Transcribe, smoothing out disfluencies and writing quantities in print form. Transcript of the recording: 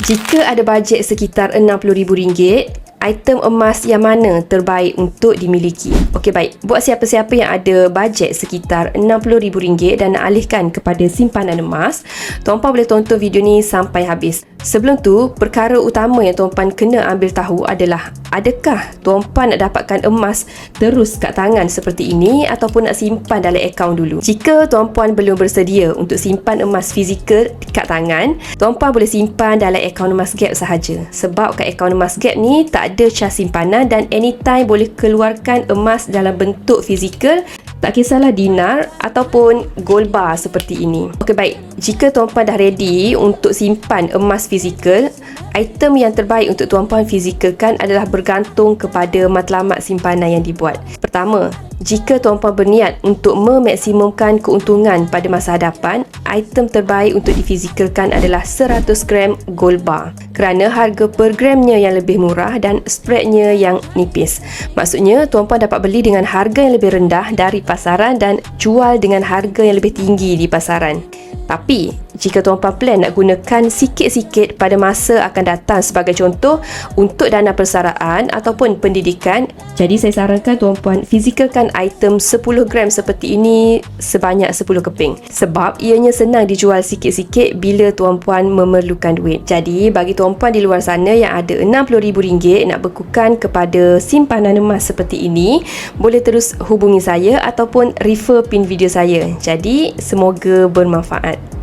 Jika ada bajet sekitar RM60,000, item emas yang mana terbaik untuk dimiliki? Okey, baik. Buat siapa-siapa yang ada bajet sekitar RM60,000 dan nak alihkan kepada simpanan emas, tuan-puan boleh tonton video ni sampai habis. Sebelum tu, perkara utama yang tuan-puan kena ambil tahu adalah, adakah tuan-puan nak dapatkan emas terus kat tangan seperti ini ataupun nak simpan dalam akaun dulu? Jika tuan-puan belum bersedia untuk simpan emas fizikal kat tangan, tuan-puan boleh simpan dalam akaun emas Gap sahaja. Sebab kat akaun emas Gap ni tak ada cas simpanan dan anytime boleh keluarkan emas dalam bentuk fizikal, tak kisahlah dinar ataupun gold bar seperti ini. Okey, baik. Jika tuan-puan dah ready untuk simpan emas fizikal, item yang terbaik untuk tuan-puan fizikalkan adalah bergantung kepada matlamat simpanan yang dibuat. Pertama, jika tuan-puan berniat untuk memaksimumkan keuntungan pada masa hadapan, item terbaik untuk difizikalkan adalah 100 gram gold bar kerana harga per gramnya yang lebih murah dan spreadnya yang nipis. Maksudnya, tuan-puan dapat beli dengan harga yang lebih rendah dari pasaran dan jual dengan harga yang lebih tinggi di pasaran. Tapi, jika tuan-puan plan nak gunakan sikit-sikit pada masa akan datang, sebagai contoh untuk dana persaraan ataupun pendidikan, jadi saya sarankan tuan-puan fizikalkan item 10 gram seperti ini sebanyak 10 keping. Sebab ianya senang dijual sikit-sikit bila tuan-puan memerlukan duit. Jadi, bagi tuan-puan di luar sana yang ada RM60,000 nak bekukan kepada simpanan emas seperti ini, boleh terus hubungi saya ataupun refer pin video saya. Jadi, semoga bermanfaat.